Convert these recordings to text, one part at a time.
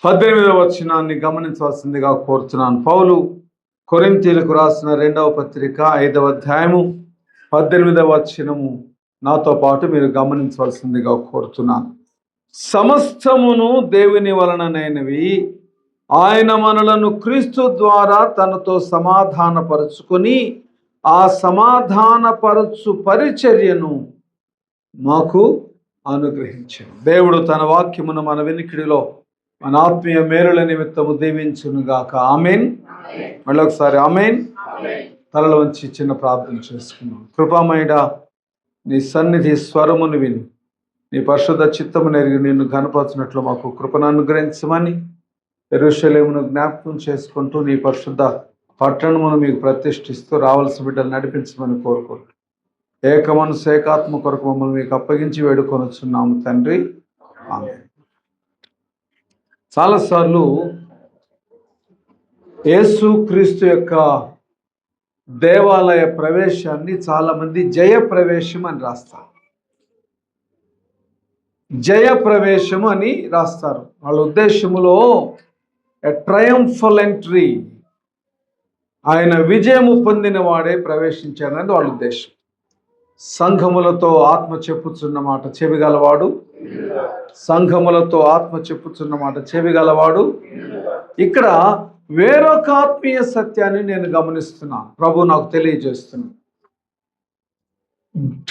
18వ వచనాన్ని గమనించవలసిందిగా కోరుతున్నాను. పౌలు కొరింథీయులకు రాసిన 2వ పత్రిక 5వ అధ్యాయము 18వ వచనము నాతో పాటు మీరు గమనించవలసిందిగా కోరుతున్నాను. సమస్తమును దేవుని వలననైనవి, ఆయన మనలను క్రీస్తు ద్వారా తనతో సమాధానపరుచుకొని ఆ సమాధానపరచు పరిచర్యను మాకు అనుగ్రహించాడు. దేవుడు తన వాక్యమును మన వినికిడిలో మన ఆత్మీయ మేలుల నిమిత్తము దీవించునుగాక. ఆమేన్. మళ్ళీ ఒకసారి ఆమేన్. తలలో వంచి చిన్న ప్రార్థన చేసుకున్నాం. కృపామయుడా, నీ సన్నిధి స్వరమును విని నీ పరిశుద్ధ చిత్తమును ఎరిగి నిన్ను కనపరచినట్లు మాకు కృపను అనుగ్రహించమని యెరూషలేమును జ్ఞాపకం చేసుకుంటూ నీ పరిశుద్ధ పట్టణమును మీకు ప్రతిష్ఠిస్తూ రావాల్సిన బిడ్డలు నడిపించమని కోరుకుంటూ ఏక మనసు ఏకాత్మ కొరకు మమ్మల్ని మీకు అప్పగించి వేడుకొనుచున్నాము తండ్రి. ఆమేన్. చాలాసార్లు యేసు క్రీస్తు యొక్క దేవాలయ ప్రవేశాన్ని చాలామంది జయ ప్రవేశం అని రాస్తారు. జయ ప్రవేశం అని రాస్తారు. వాళ్ళ ఉద్దేశములో ఎ ట్రయంఫల్ ఎంట్రీ, ఆయన విజయము పొందిన వాడే ప్రవేశించాడనేది వాళ్ళ ఉద్దేశం. సంఘములతో ఆత్మ చెప్పుచున్న మాట చెవిగలవాడు, సంఘములతో ఆత్మ చెప్పుచున్న మాట చెవిగలవాడు. ఇక్కడ వేరొక ఆత్మీయ సత్యాన్ని నేను గమనిస్తున్నాను, ప్రభు నాకు తెలియజేస్తున్నాను.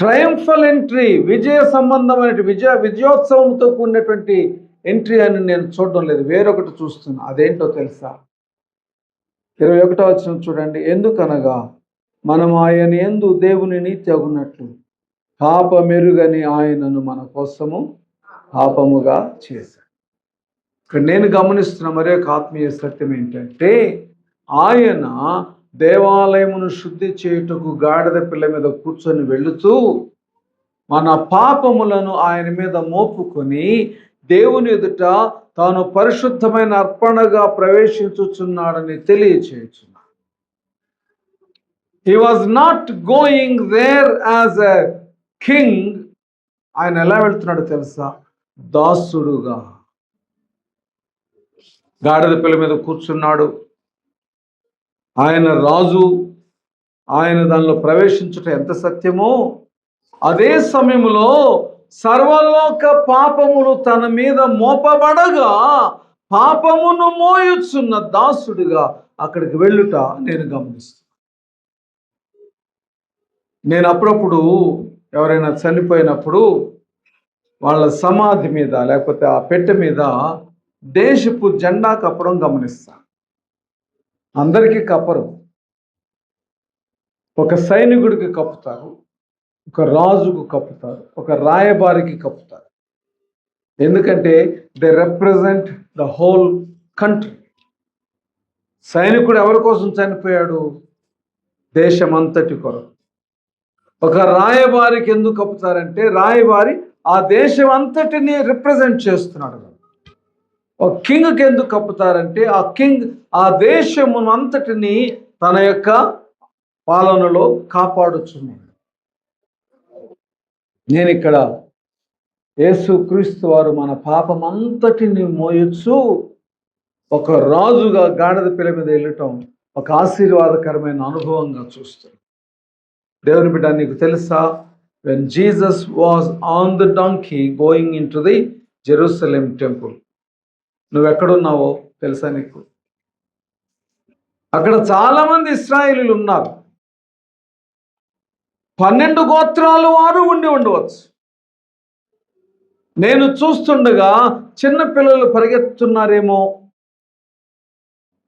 ట్రయంఫల్ ఎంట్రీ, విజయ సంబంధమైన విజయోత్సవంతో కూడినటువంటి ఎంట్రీ అని నేను చూడడం లేదు, వేరొకటి చూస్తున్నా. అదేంటో తెలుసా? 21వ వచనం చూడండి. ఎందుకనగా మనం ఆయన యందు దేవుని నీతి అగునట్లు పాపమెరుగని ఆయనను మన కోసము పాపముగా చేశాడు. ఇక్కడ నేను గమనిస్తున్న మరి ఒక ఆత్మీయ సత్యం ఏంటంటే, ఆయన దేవాలయమును శుద్ధి చేయుటకు గాడిద పిల్ల మీద కూర్చొని వెళుతూ మన పాపములను ఆయన మీద మోపుకొని దేవుని ఎదుట తాను పరిశుద్ధమైన అర్పణగా ప్రవేశించుచున్నాడని తెలియచేయుచున్నాడు. He was not going there as a king. ఆయన ఎలా వెళ్తున్నాడో తెలుసా? దాసుడుగా. గాడిద పిల్ల మీద కూర్చున్నాడు, ఆయన రాజు, ఆయన దానిలో ప్రవేశించుట ఎంత సత్యమో, అదే సమయంలో సర్వలోక పాపములు తన మీద మోపబడగా పాపమును మోయుచున్న దాసుడిగా అక్కడికి వెళ్ళుట నేను గమనిస్తాను. నేను అప్పుడప్పుడు ఎవరైనా చనిపోయినప్పుడు వాళ్ళ సమాధి మీద లేకపోతే ఆ పెట్టె మీద దేశపు జెండా కప్పడం గమనిస్తాను. అందరికీ కప్పరు. ఒక సైనికుడికి కప్పుతారు, ఒక రాజుకు కప్పుతారు, ఒక రాయబారికి కప్పుతారు. ఎందుకంటే they represent the whole country. సైనికుడు ఎవరి కోసం చనిపోయాడు? దేశమంతటి కొరకు. ఒక రాయబారికి ఎందుకు కప్పుతారంటే రాయబారి ఆ దేశం అంతటిని రిప్రజెంట్ చేస్తున్నాడు. ఒక కింగ్కి ఎందుకు కప్పుతారంటే ఆ కింగ్ ఆ దేశమును అంతటిని తన యొక్క పాలనలో కాపాడుచున్నాడు. నేను ఇక్కడ యేసు క్రీస్తు వారు మన పాపమంతటిని మోయొచ్చు ఒక రాజుగా గాడిద పిల్ల మీద వెళ్ళటం ఒక ఆశీర్వాదకరమైన అనుభవంగా చూస్తాడు. దేవుని బిడ్డ, నీకు తెలుసా, when Jesus was on the donkey going into the Jerusalem temple, నువ్వెక్కడున్నావో తెలుసా నీకు? అక్కడ చాలామంది ఇశ్రాయేలీయులు ఉన్నారు. 12 గోత్రాలు వారు ఉండి ఉండవచ్చు. నేను చూస్తుండగా చిన్న పిల్లలు పరిగెత్తున్నారేమో,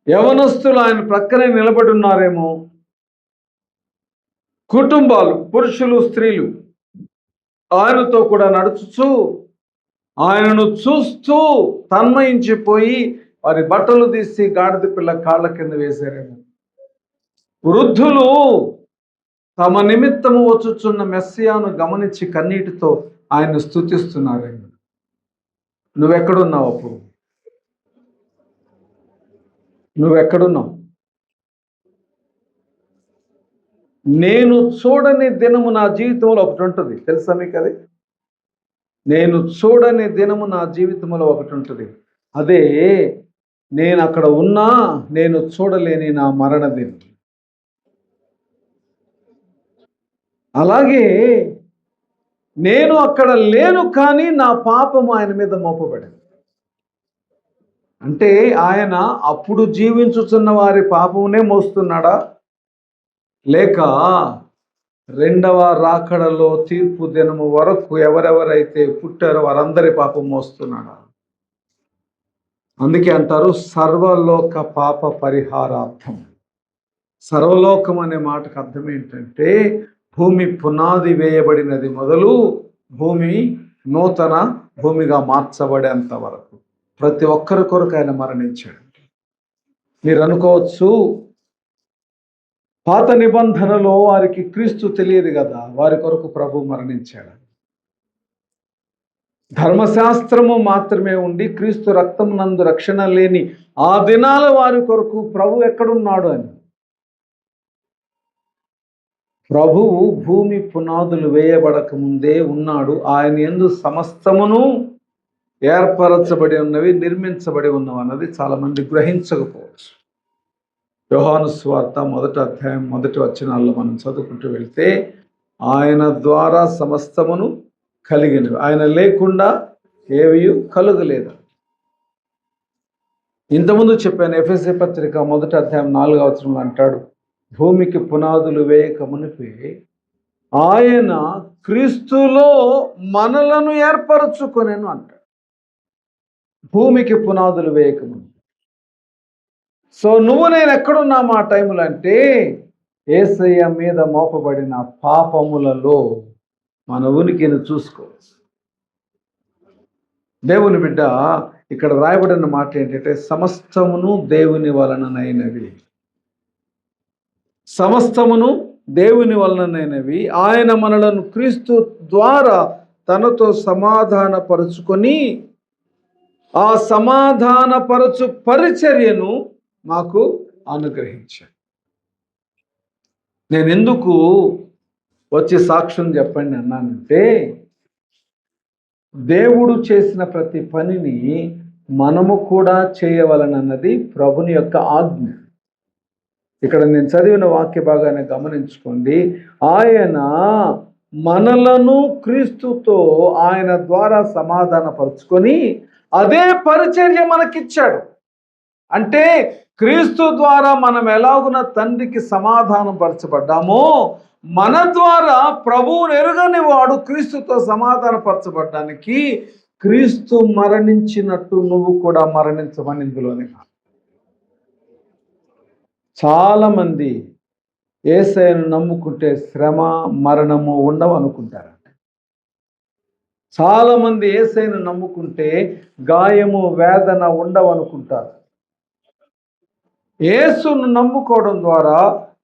యవనస్తులు ఆయన ప్రక్కనే నిలబడి ఉన్నారేమో, కుటుంబాలు పురుషులు స్త్రీలు ఆయనతో కూడా నడుచుచూ ఆయనను చూస్తూ తన్మయించిపోయి వారి బట్టలు తీసి గాడిద పిల్ల కాళ్ళ కింద వేశారేమో. వృద్ధులు తమ నిమిత్తము వచ్చుచున్న మెస్సియాను గమనించి కన్నీటితో ఆయన్ను స్తుతిస్తున్నారేమో. నువ్వెక్కడున్నావు? అప్పుడు నువ్వెక్కడున్నావు? నేను చూడని దినము నా జీవితంలో ఒకటి ఉంటుంది, తెలుసా మీకు? అది నేను చూడని దినము నా జీవితంలో ఒకటి ఉంటుంది. అదే నేను అక్కడ ఉన్నా నేను చూడలేని నా మరణ దినం. అలాగే నేను అక్కడ లేను, కానీ నా పాపము ఆయన మీద మోపబడింది. అంటే ఆయన అప్పుడు జీవించుతున్న వారి పాపమునే మోస్తున్నాడా, లేక రెండవ రాకడలో తీర్పు దినము వరకు ఎవరెవరైతే పుట్టారో వారందరి పాపం మోస్తున్నాడా? అందుకే అంటారు సర్వలోక పాప పరిహారార్థం. సర్వలోకం అనే మాటకు అర్థం ఏంటంటే భూమి పునాది వేయబడినది మొదలు భూమి నూతన భూమిగా మార్చబడేంత వరకు ప్రతి ఒక్కరి కొరకు ఆయన మరణించాడు. మీరు అనుకోవచ్చు, పాత నిబంధనలో వారికి క్రీస్తు తెలియదు కదా, వారి కొరకు ప్రభు మరణించాడు. ధర్మశాస్త్రము మాత్రమే ఉండి క్రీస్తు రక్తం నందు రక్షణ లేని ఆ దినాల వారి కొరకు ప్రభు ఎక్కడున్నాడు అని. ప్రభువు భూమి పునాదులు వేయబడక ముందే ఉన్నాడు. ఆయన యందు సమస్తమును ఏర్పరచబడి ఉన్నవి, నిర్మించబడి ఉన్నవి అన్నది చాలా మంది గ్రహించకపోవచ్చు. యోహాను సువార్త 1వ అధ్యాయం 1వ వచనాల్లో మనం చదువుకుంటూ వెళ్తే ఆయన ద్వారా సమస్తమును కలిగినవి, ఆయన లేకుండా ఏవి కలుగలేదు. ఇంతకుముందు చెప్పాను, ఎఫెసీ పత్రిక 1వ అధ్యాయం 4వ వచనంలో అంటాడు, భూమికి పునాదులు వేయక మునిపే ఆయన క్రీస్తులో మనలను ఏర్పరచుకొనెను అంటాడు. భూమికి పునాదులు వేయక మునిపే. సో నువ్వు నేను ఎక్కడున్నాము ఆ టైంలో అంటే యేసయ్య మీద మోపబడిన పాపములలో మన ఉనికిని చూసుకోవచ్చు. దేవుని బిడ్డ, ఇక్కడ రాయబడిన మాట ఏంటంటే సమస్తమును దేవుని వలననైనవి, సమస్తమును దేవుని వలననైనవి, ఆయన మనలను క్రీస్తు ద్వారా తనతో సమాధానపరుచుకొని ఆ సమాధానపరచు పరిచర్యను మాకు అనుగ్రహించాడు. నేను ఎందుకు వచ్చి సాక్ష్యం చెప్పండి అన్నానంటే, దేవుడు చేసిన ప్రతి పనిని మనము కూడా చేయవలనన్నది ప్రభుని యొక్క ఆజ్ఞ. ఇక్కడ నేను చదివిన వాక్య భాగాన్ని గమనించుకోండి. ఆయన మనలను క్రీస్తుతో ఆయన ద్వారా సమాధానపరుచుకొని అదే పరిచర్య మనకిచ్చాడు. అంటే క్రీస్తు ద్వారా మనం ఎలాగున తండ్రికి సమాధానం పరచబడ్డామో, మన ద్వారా ప్రభువును ఎరుగని వాడు క్రీస్తుతో సమాధానపరచబడ్డానికి క్రీస్తు మరణించినట్టు నువ్వు కూడా మరణించమని ఇందులోనే. చాలామంది యేసయ్యను నమ్ముకుంటే శ్రమ మరణము ఉండవు అనుకుంటారు. చాలామంది యేసయ్యను నమ్ముకుంటే గాయము వేదన ఉండవు అనుకుంటారు. యేసును నమ్ముకోవడం ద్వారా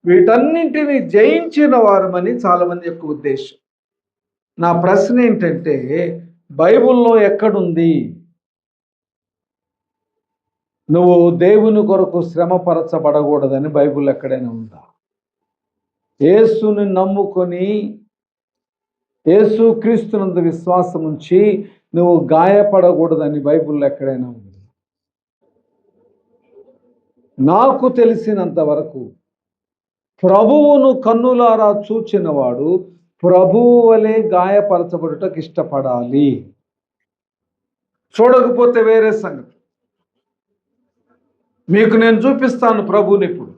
వీటన్నింటినీ జయించిన వారమని చాలామంది యొక్క ఉద్దేశం. నా ప్రశ్న ఏంటంటే, బైబిల్లో ఎక్కడుంది నువ్వు దేవుని కొరకు శ్రమపరచబడకూడదని? బైబిల్ ఎక్కడైనా ఉందా? యేసుని నమ్ముకొని యేసు క్రీస్తునందు విశ్వాసం ఉంచి నువ్వు గాయపడకూడదని బైబిల్లో ఎక్కడైనా ఉంది? నాకు తెలిసినంత వరకు ప్రభువును కన్నులారా చూచినవాడు ప్రభువు వలె గాయపరచబడుటకు ఇష్టపడాలి. చూడకపోతే వేరే సంగతి. మీకు నేను చూపిస్తాను ప్రభువుని. ఇప్పుడు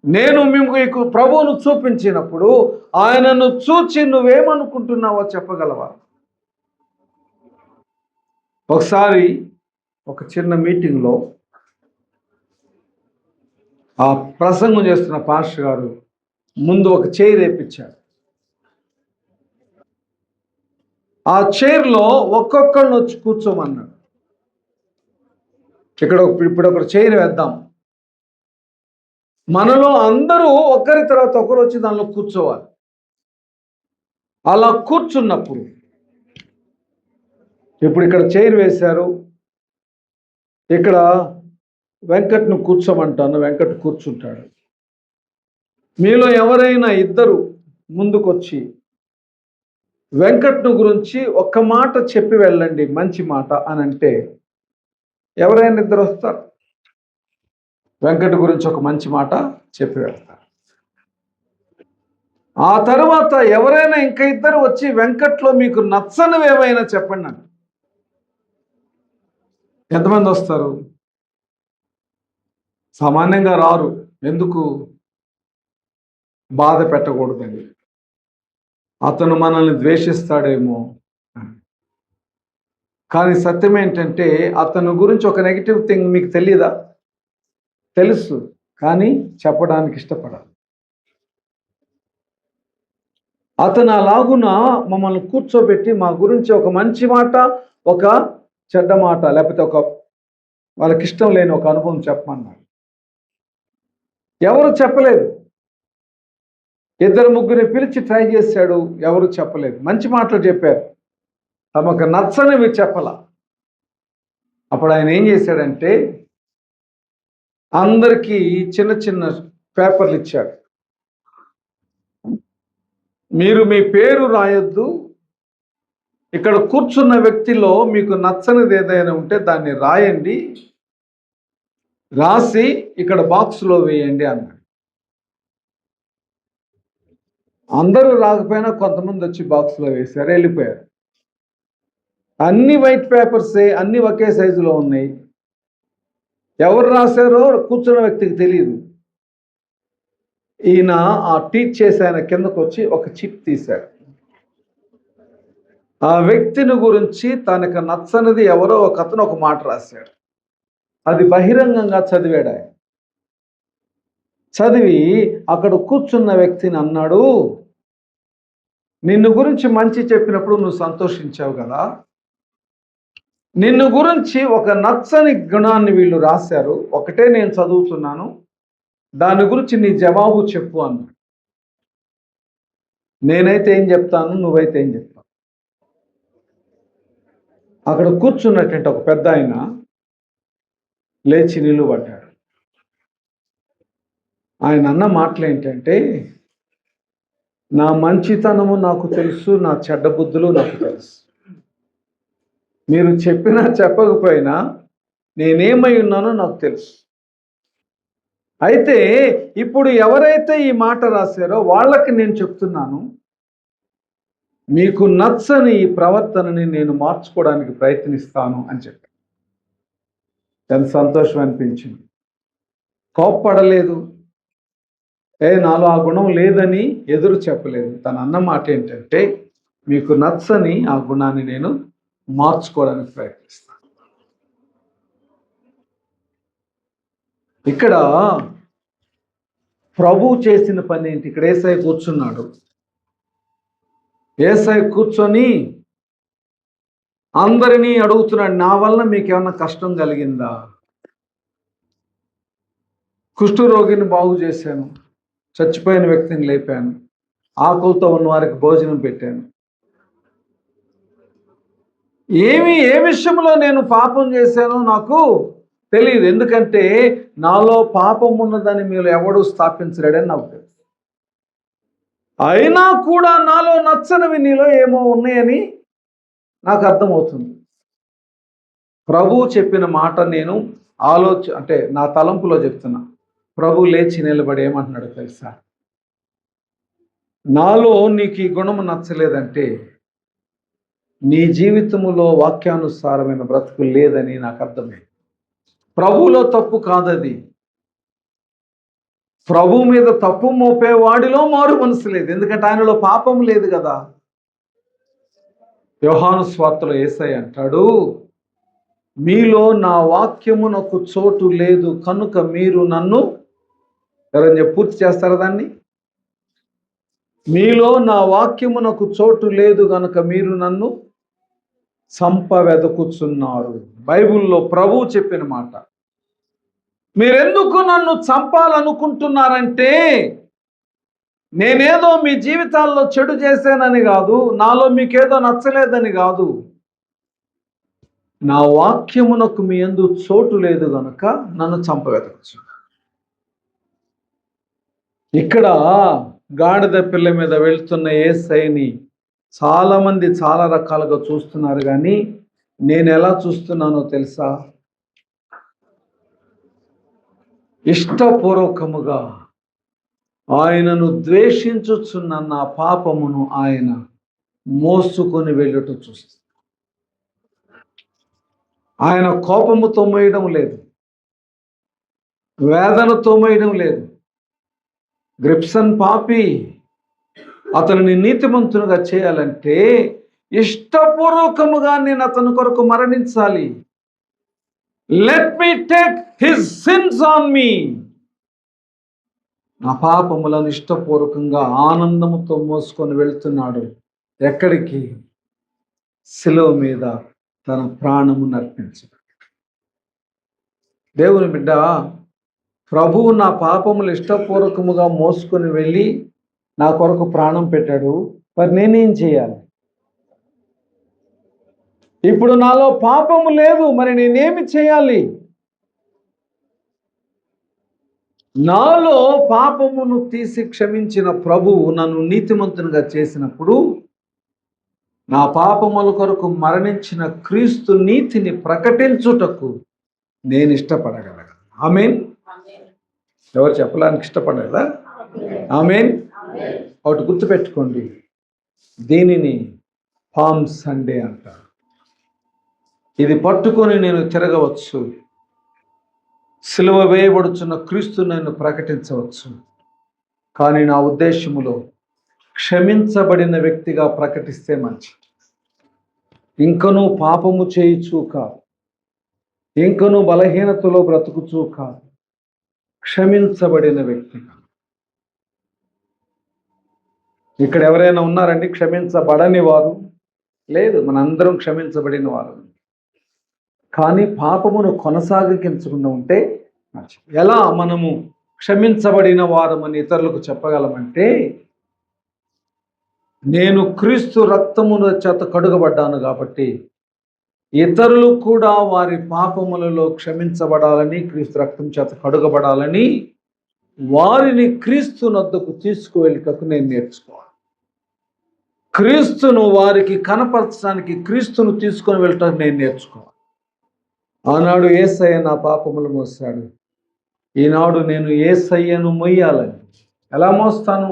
నేను మీకు ప్రభువును చూపించినప్పుడు ఆయనను చూచి నువ్వేమనుకుంటున్నావో చెప్పగలవా? ఒకసారి ఒక చిన్న మీటింగ్లో ఆ ప్రసంగం చేస్తున్న పాస్టర్ గారు ముందు ఒక చైర్ వేయించాడు. ఆ చైర్లో ఒక్కొక్కళ్ళని వచ్చి కూర్చోమన్నాడు. ఇప్పుడు ఒక చైర్ వేద్దాం, మనలో అందరూ ఒకరి తర్వాత ఒకరు వచ్చి దానిలో కూర్చోవాలి. అలా కూర్చున్నప్పుడు ఇప్పుడు ఇక్కడ చైర్ వేశారు, ఇక్కడ వెంకట్ను కూర్చోమంటాను, వెంకట్ కూర్చుంటాడు. మీలో ఎవరైనా ఇద్దరు ముందుకొచ్చి వెంకట్ను గురించి ఒక్క మాట చెప్పి వెళ్ళండి, మంచి మాట అని అంటే ఎవరైనా ఇద్దరు వస్తారు. వెంకట్ గురించి ఒక మంచి మాట చెప్పి వెళ్తారు. ఆ తర్వాత ఎవరైనా ఇంకా ఇద్దరు వచ్చి వెంకట్లో మీకు నచ్చనివి ఏమైనా చెప్పండి అని. ఎంతమంది వస్తారు? సామాన్యంగా రారు. ఎందుకు? బాధ పెట్టకూడదండి, అతను మనల్ని ద్వేషిస్తాడేమో. కానీ సత్యం ఏంటంటే అతను గురించి ఒక నెగిటివ్ థింగ్ మీకు తెలియదా? తెలుసు, కానీ చెప్పడానికి ఇష్టపడాలి. అతను అలాగున మమ్మల్ని కూర్చోబెట్టి మా గురించి ఒక మంచి మాట, ఒక చెడ్డ మాట, లేకపోతే ఒక వాళ్ళకి ఇష్టం లేని ఒక అనుభవం చెప్పమన్నాడు. ఎవరు చెప్పలేదు. ఇద్దరు ముగ్గురిని పిలిచి ట్రై చేశాడు, ఎవరు చెప్పలేదు. మంచి మాటలు చెప్పారు, తమకు నచ్చనివి చెప్పల. అప్పుడు ఆయన ఏం చేశాడంటే అందరికీ చిన్న చిన్న పేపర్లు ఇచ్చాడు. మీరు మీ పేరు రాయొద్దు, ఇక్కడ కూర్చున్న వ్యక్తిలో మీకు నచ్చనిది ఏదైనా ఉంటే దాన్ని రాయండి, రాసి ఇక్కడ బాక్స్లో వేయండి అన్నాడు. అందరూ రాకపోయినా కొంతమంది వచ్చి బాక్స్లో వేశారు, వెళ్ళిపోయారు. అన్ని వైట్ పేపర్సే, అన్ని ఒకే సైజులో ఉన్నాయి. ఎవరు రాశారో కూర్చున్న వ్యక్తికి తెలియదు. ఈయన ఆ టీచ్ చేసి ఆయన కిందకు వచ్చి ఒక చిప్ తీశాడు. ఆ వ్యక్తిని గురించి తనకు నచ్చనిది ఎవరో ఒక అతను ఒక మాట రాశాడు. అది బహిరంగంగా చదివాడు ఆయన. చదివి అక్కడ కూర్చున్న వ్యక్తిని అన్నాడు, నిన్ను గురించి మంచి చెప్పినప్పుడు నువ్వు సంతోషించావు కదా, నిన్ను గురించి ఒక నచ్చని గుణాన్ని వీళ్ళు రాశారు, ఒకటే నేను చదువుతున్నాను, దాని గురించి నీ జవాబు చెప్పు అన్నాడు. నేనైతే ఏం చెప్తాను, నువ్వైతే ఏం చెప్తావు? అక్కడ కూర్చున్నటువంటి ఒక పెద్ద ఆయన లేచి నిలువబడ్డాడు. ఆయన అన్న మాటలు ఏంటంటే, నా మంచితనము నాకు తెలుసు, నా చెడ్డ బుద్ధులు నాకు తెలుసు. మీరు చెప్పినా చెప్పకపోయినా నేనేమై ఉన్నానో నాకు తెలుసు. అయితే ఇప్పుడు ఎవరైతే ఈ మాట రాశారో వాళ్ళకి నేను చెప్తున్నాను, మీకు నచ్చని ఈ ప్రవర్తనని నేను మార్చుకోవడానికి ప్రయత్నిస్తాను అని చెప్పాను. ఎంత సంతోషం అనిపించింది. కోప్పడలేదు, నాలో ఆ గుణం లేదని ఎదురు చెప్పలేదు. తన అన్న మాట ఏంటంటే, మీకు నచ్చని ఆ గుణాన్ని నేను మార్చుకోవడానికి ప్రయత్నిస్తాను. ఇక్కడ ప్రభువు చేసిన పని ఏంటి? ఇక్కడ యేసయ్య కూర్చున్నాడు. యేసయ్య కూర్చొని అందరినీ అడుగుతున్నాడు, నా వల్ల మీకు ఏమన్నా కష్టం కలిగిందా? కుష్ఠరోగిని బాగు చేశాను, చచ్చిపోయిన వ్యక్తిని లేపాను, ఆకలితో ఉన్న వారికి భోజనం పెట్టాను. ఏ విషయంలో నేను పాపం చేశానో నాకు తెలియదు, ఎందుకంటే నాలో పాపం ఉన్నదని మీరు ఎవడు స్థాపించలేడని నాకు తెలుసు. అయినా కూడా నాలో నచ్చనివి నీలో ఏమో ఉన్నాయని నాకు అర్థమవుతుంది. ప్రభువు చెప్పిన మాట నేను అంటే నా తలంపులో చెప్తున్నా. ప్రభు లేచి నిలబడి ఏమంటున్నాడు తెలుసా? నాలో నీకు ఈ గుణము నచ్చలేదంటే నీ జీవితంలో వాక్యానుసారమైన బ్రతుకు లేదని నాకు అర్థమైంది. ప్రభువులో తప్పు కాదది. ప్రభు మీద తప్పు మోపేవాడిలో మారు మనసు లేదు, ఎందుకంటే ఆయనలో పాపం లేదు కదా. యోహాను సువార్తలో యేసయ్య అంటాడు, మీలో నా వాక్యమునకు చోటు లేదు కనుక మీరు నన్ను ఎవరైనా పూర్తి చేస్తారా దాన్ని? మీలో నా వాక్యమునకు చోటు లేదు కనుక మీరు నన్ను చంపవెదకుచున్నారు. బైబిల్లో ప్రభువు చెప్పిన మాట. మీరెందుకు నన్ను చంపాలనుకుంటున్నారంటే నేనేదో మీ జీవితాల్లో చెడు చేశానని కాదు, నాలో మీకేదో నచ్చలేదని కాదు, నా వాక్యమునకు మీ యందు చోటు లేదు గనుక నన్ను చంపవెదకుచు. ఇక్కడ గాడిద పిల్ల మీద వెళ్తున్న యేసయ్యని చాలామంది చాలా రకాలుగా చూస్తున్నారు, కానీ నేను ఎలా చూస్తున్నానో తెలుసా? ఇష్టపూర్వకముగా ఆయనను ద్వేషించుచున్న నా పాపమును ఆయన మోసుకొని వెళ్ళుట చూస్తాను. ఆయన కోపముతో మోయడం లేదు, వేదనతో మోయడం లేదు. గ్రిప్సన్ పాపి అతనిని నీతిమంతునిగా చేయాలంటే ఇష్టపూర్వకముగా నేను అతని కొరకు మరణించాలి. Let me take his sins on me. నా పాపములను ఇష్టపూర్వకంగా ఆనందముతో మోసుకొని వెళ్తున్నాడు. ఎక్కడికి? శిలువ మీద తన ప్రాణమును అర్పించాడు. దేవుని బిడ్డ, ప్రభువు నా పాపములు ఇష్టపూర్వకముగా మోసుకొని వెళ్ళి నా కొరకు ప్రాణం పెట్టాడు. మరి నేనేం చేయాలి? ఇప్పుడు నాలో పాపము లేదు, మరి నేనేమి చేయాలి? నాలో పాపమును తీసి క్షమించిన ప్రభువు నన్ను నీతిమంతునిగా చేసినప్పుడు నా పాపముల కొరకు మరణించిన క్రీస్తు నీతిని ప్రకటించుటకు నేను ఇష్టపడగలను. ఆమేన్. ఎవరు చెప్పడానికి ఇష్టపడలేదా? ఆమేన్. ఒకటి గుర్తుపెట్టుకోండి, దీనిని పామ్ సండే అంటారు. ఇది పట్టుకొని నేను తిరగవచ్చు, సిలువ వేయబడుచున్న క్రీస్తు నేను ప్రకటించవచ్చు. కానీ నా ఉద్దేశములో క్షమించబడిన వ్యక్తిగా ప్రకటిస్తే మంచిది. ఇంకనూ పాపము చేయుచూ కాదు, ఇంకనూ బలహీనతలో బ్రతుకుచూ కాదు, క్షమించబడిన వ్యక్తిగా. ఇక్కడ ఎవరైనా ఉన్నారండి క్షమించబడని వారు? లేదు, మనందరం క్షమించబడిన వారు. కానీ పాపమును కొనసాగించకుండా ఉంటే మంచిది. ఎలా మనము క్షమించబడిన వారమని ఇతరులకు చెప్పగలమంటే, నేను క్రీస్తు రక్తమున చేత కడుగబడ్డాను కాబట్టి ఇతరులు కూడా వారి పాపములలో క్షమించబడాలని, క్రీస్తు రక్తం చేత కడుగబడాలని వారిని క్రీస్తు నొద్దకు తీసుకువెళ్ళటకు నేను నేర్చుకోవాలి. క్రీస్తును వారికి కనపరచడానికి క్రీస్తును తీసుకొని వెళ్ళటకు నేను నేర్చుకోవాలి. ఆనాడు యేసయ్య నా పాపములు మోసాడు, ఈనాడు నేను యేసయ్యను మొయ్యాలని. ఎలా మోస్తాను?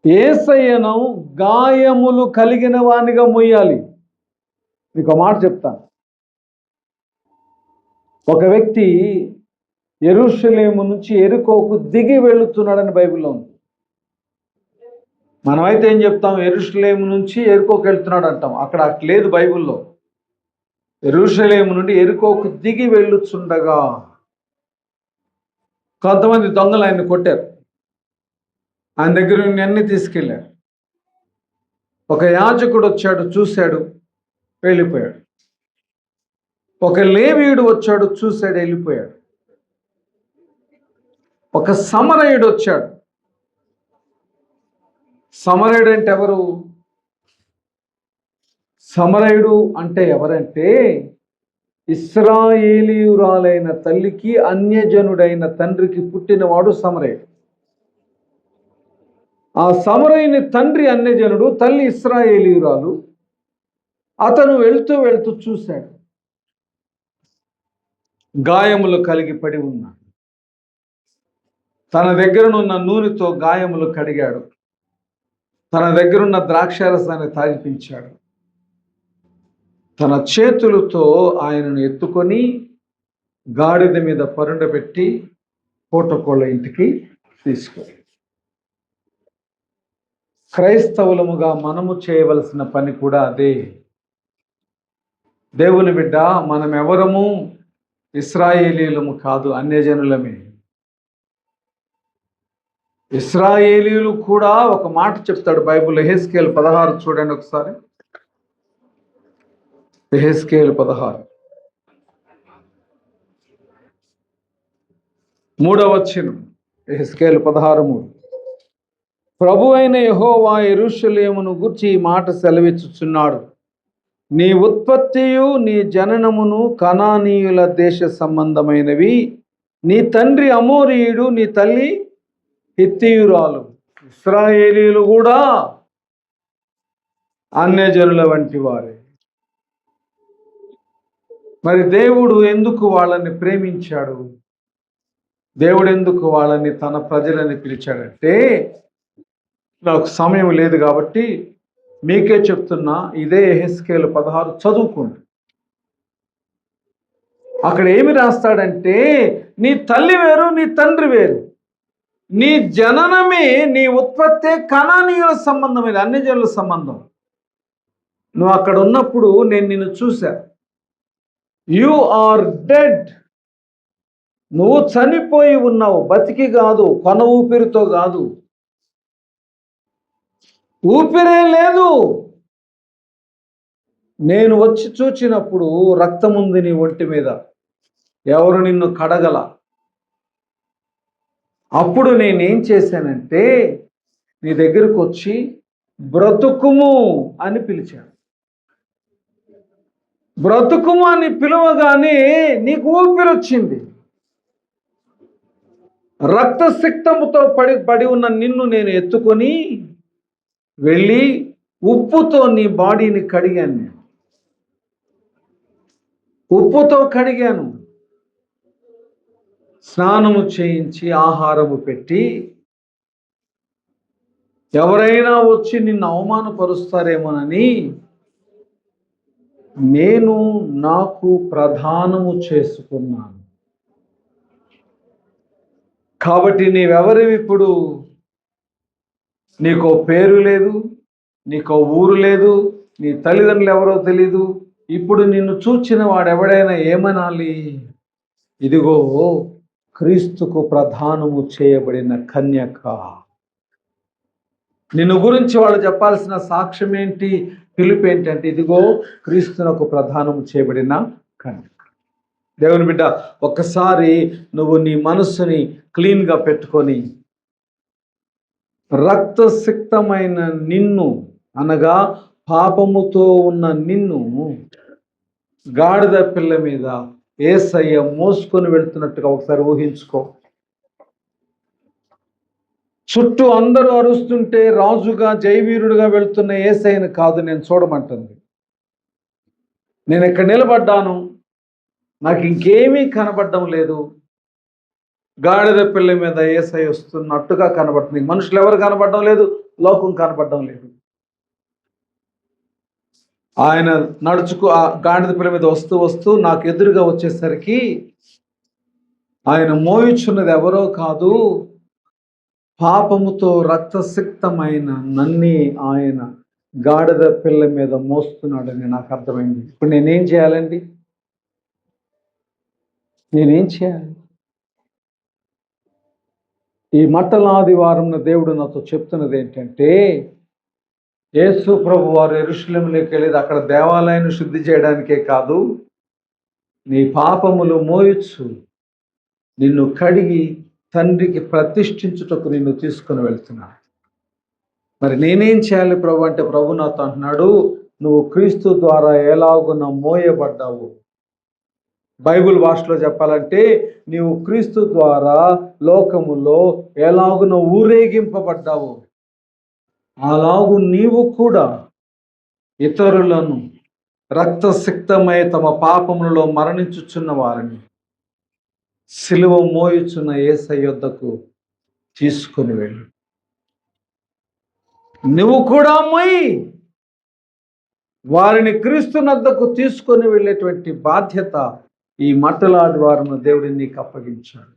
యేసయ్యను గాయములు కలిగిన వానిగా మొయ్యాలి. మీకు ఒక మాట చెప్తాను. ఒక వ్యక్తి యెరూషలేము నుంచి యెరికోకు దిగి వెళుతున్నాడని బైబిల్లో ఉంది. మనమైతే ఏం చెప్తాం? యెరూషలేము నుంచి యెరికోకు వెళ్తున్నాడు అంటాం. అక్కడ లేదు బైబిల్లో. యెరూషలేము నుండి యెరికోకు దిగి వెళ్ళుచుండగా కొంతమంది దొంగలు ఆయన్ని కొట్టారు. ఆయన దగ్గర అన్ని తీసుకెళ్ళారు. ఒక యాజకుడు వచ్చాడు, చూశాడు, వెళ్ళిపోయాడు. ఒక లేవీయుడు వచ్చాడు, చూశాడు, వెళ్ళిపోయాడు. ఒక సమరయుడు వచ్చాడు. సమరయుడు అంటే ఎవరు? సమరయుడు అంటే ఎవరంటే ఇశ్రాయేలీయురాలైన తల్లికి అన్యజనుడైన తండ్రికి పుట్టినవాడు సమరయుడు. ఆ సమరయుని తండ్రి అన్యజనుడు, తల్లి ఇశ్రాయేలీయురాలు. అతను వెళ్తూ వెళ్తూ చూశాడు, గాయములు కలిగి పడి ఉన్నాడు. తన దగ్గరనున్న నూనెతో గాయములు కడిగాడు, తన దగ్గరున్న ద్రాక్షారసాన్ని తాగిపించాడు. తన చేతులతో ఆయనను ఎత్తుకొని గాడిద మీద పరుండబెట్టి పూటకోళ్ళ ఇంటికి తీసుకొని. క్రైస్తవులముగా మనము చేయవలసిన పని కూడా అదే. దేవుని బిడ్డ, మనం ఎవరము ఇశ్రాయేలీయులము కాదు, అన్యజనులమే. ఇశ్రాయేలీయులు కూడా ఒక మాట చెప్తాడు బైబిల్. యెహెజ్కేలు 16 చూడండి ఒకసారి. యెహెజ్కేలు 16 3వ వచనం. యెహెజ్కేలు 16:3. ప్రభు అయిన యెహోవా యెరూషలేమును గూర్చి ఈ మాట సెలవిచ్చుచున్నాడు. నీ ఉత్పత్తియు నీ జననమును కనానీయుల దేశ సంబంధమైనవి. నీ తండ్రి అమోరీయుడు, నీ తల్లి హిత్తీయురాలు. ఇశ్రాయేలీయులు కూడా అన్యజనుల వంటి వారే. మరి దేవుడు ఎందుకు వాళ్ళని ప్రేమించాడు? దేవుడు ఎందుకు వాళ్ళని తన ప్రజలని పిలిచాడంటే, నాకు సమయం లేదు కాబట్టి మీకే చెప్తున్నా, ఇదే యెహెజ్కేలు 16 చదువుకోండి. అక్కడ ఏమి రాస్తాడంటే, నీ తల్లి వేరు, నీ తండ్రి వేరు, నీ జననమే, నీ ఉత్పత్తే కనానీయుల సంబంధం, అన్యజనుల సంబంధం. నువ్వు అక్కడ ఉన్నప్పుడు నేను నిన్ను చూశా. You are dead. నువ్వు చనిపోయి ఉన్నావు, బతికి కాదు, కొన ఊపిరితో కాదు. ఊపిరే లేదు. నేను వచ్చి చూచినప్పుడు రక్తం ఉంది నీ ఒంటి మీద, ఎవరు నిన్ను కడగల. అప్పుడు నేనేం చేశానంటే, నీ దగ్గరకు వచ్చి బ్రతుకుము అని పిలిచాను. బ్రతుకుము అని పిలవగానే నీకు ఊపిరి వచ్చింది. రక్తసిక్తముతో పడి ఉన్న నిన్ను నేను ఎత్తుకొని వెళ్ళి ఉప్పుతో నీ బాడీని కడిగాను. నేను ఉప్పుతో కడిగాను, స్నానము చేయించి ఆహారము పెట్టి, ఎవరైనా వచ్చి నిన్ను అవమానపరుస్తారేమోనని నేను నాకు ప్రధానము చేసుకున్నాను. కాబట్టి నీవెవరివి? ఇప్పుడు నీకో పేరు లేదు, నీకో ఊరు లేదు, నీ తల్లిదండ్రులు ఎవరో తెలీదు. ఇప్పుడు నిన్ను చూచిన వాడెవడైనా ఏమనాలి? ఇదిగో క్రీస్తుకు ప్రధానము చేయబడిన కన్యక. నిన్ను గురించి వాళ్ళు చెప్పాల్సిన సాక్ష్యం ఏంటి, పిలుపు ఏంటంటే, ఇదిగో క్రీస్తునకు ప్రధానము చేయబడిన కన్యక. దేవుని బిడ్డ, ఒక్కసారి నువ్వు నీ మనస్సుని క్లీన్గా పెట్టుకొని, రక్తసిక్తమైన నిన్ను, అనగా పాపముతో ఉన్న నిన్ను గాడిద పిల్ల మీద యేసయ్య మోసుకొని వెళ్తున్నట్టుగా ఒకసారి ఊహించుకో. చుట్టూ అందరూ అరుస్తుంటే రాజుగా జయవీరుడుగా వెళ్తున్న యేసయ్యను కాదు నేను చూడమంటుంది. నేను ఇక్కడ నిలబడ్డాను, నాకు ఇంకేమీ కనబడడం లేదు. గాడిద పిల్ల మీద యేసయ్య వస్తున్నట్టుగా కనబడుతుంది. మనుషులు ఎవరు కనబడడం లేదు, లోకం కనబడడం లేదు. ఆయన నడుచుకు ఆ గాడిద పిల్ల మీద వస్తూ వస్తూ నాకు ఎదురుగా వచ్చేసరికి ఆయన మోయుచున్నది ఎవరో కాదు, పాపముతో రక్తసిక్తమైన నన్నే ఆయన గాడిద పిల్ల మీద మోస్తున్నాడని నాకు అర్థమైంది. ఇప్పుడు నేనేం చేయాలండి? నేనేం చేయాలి? ఈ మట్టల ఆదివారం దేవుడు నాతో చెప్తున్నది ఏంటంటే, యేసు ప్రభు వారు యెరూషలేములోకి వెళ్ళేది అక్కడ దేవాలయాన్ని శుద్ధి చేయడానికే కాదు, నీ పాపములు మోయొచ్చు నిన్ను కడిగి తండ్రికి ప్రతిష్ఠించుటకు నిన్ను తీసుకుని వెళ్తున్నాడు. మరి నేనేం చేయాలి ప్రభు అంటే, ప్రభు నాతో అంటున్నాడు, నువ్వు క్రీస్తు ద్వారా ఎలాగున మోయబడ్డావు. బైబిల్ భాషలో చెప్పాలంటే, నీవు క్రీస్తు ద్వారా లోకములో ఎలాగున ఊరేగింపబడ్డావు, అలాగు నీవు కూడా ఇతరులను రక్తసిక్తమై తమ పాపములలో మరణించుచున్న వారిని సిలువ మోయుచున్న యేసయ్య యొద్దకు తీసుకొని వెళ్ళు. నువ్వు కూడా మోయి వారిని క్రీస్తునద్దకు తీసుకొని వెళ్ళేటువంటి బాధ్యత ఈ మట్టల ఆదివారం దేవుడిని నీకు అప్పగించాడు.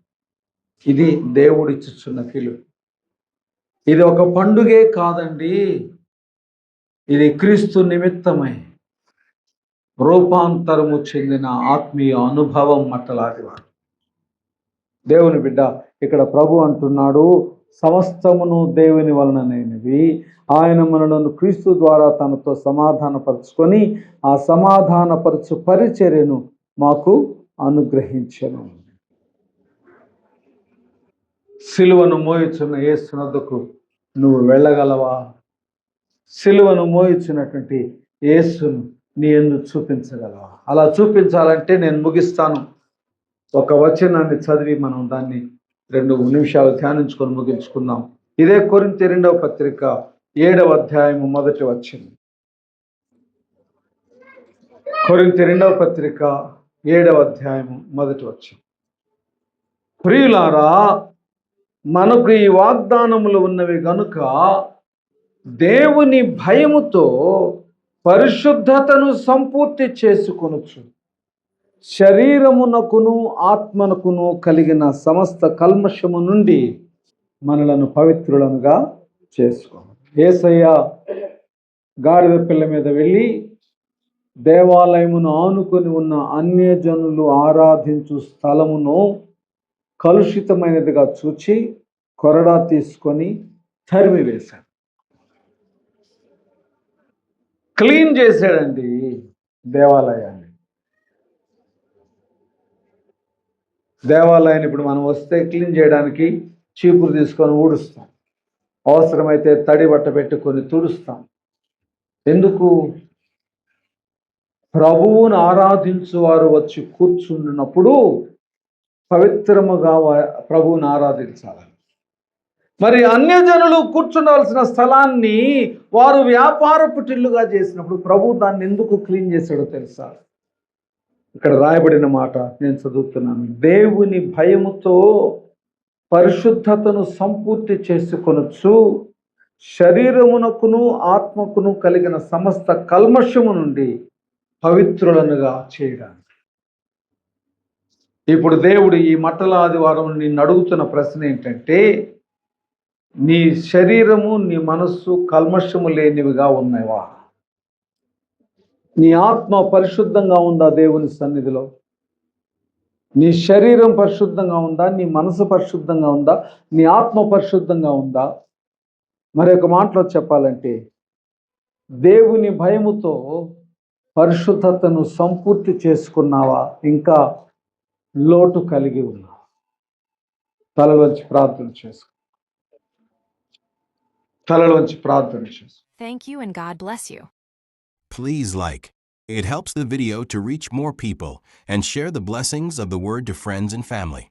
ఇది దేవుడిచ్చుచున్న పిలుపు. ఇది ఒక పండుగే కాదండి, ఇది క్రీస్తు నిమిత్తమై రూపాంతరము చెందిన ఆత్మీయ అనుభవం మట్టల ఆదివారం. దేవుని బిడ్డ, ఇక్కడ ప్రభు అంటున్నాడు, సమస్తమును దేవుని వలననైనవి, ఆయన మనలను క్రీస్తు ద్వారా తనతో సమాధానపరుచుకొని ఆ సమాధానపరచు పరిచర్యను మాకు అనుగ్రహించెను. సిలువను మోయుచున్న యేసునద్దకు నువ్వు వెళ్ళగలవా? సిలువను మోయుచున్నటువంటి యేసును నీ యందు చూపించగలవా? అలా చూపించాలంటే నేను ముగిస్తాను. ఒక వచనాన్ని చదివి మనం దాన్ని 2 నిమిషాలు ధ్యానించుకొని ముగించుకుందాం. ఇదే కొరింథీ 2వ పత్రిక 7వ అధ్యాయము మొదటి వచనం. కొరింథీ 2వ పత్రిక 7వ అధ్యాయము మొదటి వచనం. ప్రియులారా, మనకు ఈ వాగ్దానములు ఉన్నవి గనుక దేవుని భయముతో పరిశుద్ధతను సంపూర్తి చేసుకొనుచు శరీరమునకును ఆత్మనకును కలిగిన సమస్త కల్మషము నుండి మనలను పవిత్రులనుగా చేసుకోవాలి. యేసయ్య గాడిద పిల్ల మీద వెళ్ళి దేవాలయమును ఆనుకొని ఉన్న అన్యజనులు ఆరాధించు స్థలమును కలుషితమైనదిగా చూచి కొరడా తీసుకొని తరిమి వేశాడు. క్లీన్ చేశాడండి దేవాలయాన్ని. దేవాలయాన్ని ఇప్పుడు మనం వస్తే క్లీన్ చేయడానికి చీపురు తీసుకొని ఊడుస్తాం, అవసరమైతే తడి బట్ట పెట్టుకొని తుడుస్తాం. ఎందుకు? ప్రభువును ఆరాధించు వారు వచ్చి కూర్చున్నప్పుడు పవిత్రముగా ప్రభువును ఆరాధించాలి. మరి అన్యజనులు కూర్చుండవలసిన స్థలాన్ని వారు వ్యాపార పుటిల్లుగా చేసినప్పుడు ప్రభు దాన్ని ఎందుకు క్లీన్ చేశాడో తెలుసా? ఇక్కడ రాయబడిన మాట నేను చదువుతున్నాను. దేవుని భయముతో పరిశుద్ధతను సంపూర్తి చేసుకొనొచ్చు శరీరమునకును ఆత్మకును కలిగిన సమస్త కల్మషము నుండి పవిత్రులనుగా చేయడానికి. ఇప్పుడు దేవుడు ఈ మట్టల ఆదివారం నిన్ను అడుగుతున్న ప్రశ్న ఏంటంటే, నీ శరీరము నీ మనస్సు కల్మషము లేనివిగా ఉన్నావా? నీ ఆత్మ పరిశుద్ధంగా ఉందా దేవుని సన్నిధిలో? నీ శరీరం పరిశుద్ధంగా ఉందా? నీ మనసు పరిశుద్ధంగా ఉందా? నీ ఆత్మ పరిశుద్ధంగా ఉందా? మరి ఒక మాటలో చెప్పాలంటే దేవుని భయముతో పరిశుద్ధతను సంపూర్తి చేసుకున్నావా? ఇంకా లోటు కలిగి ఉన్నావా? తలలోంచి ప్రార్థన చేసుకో. తలలోంచి ప్రార్థన చేసుకో. Thank you and God bless you. Please like. It helps the video to reach more people and share the blessings of the word to friends and family.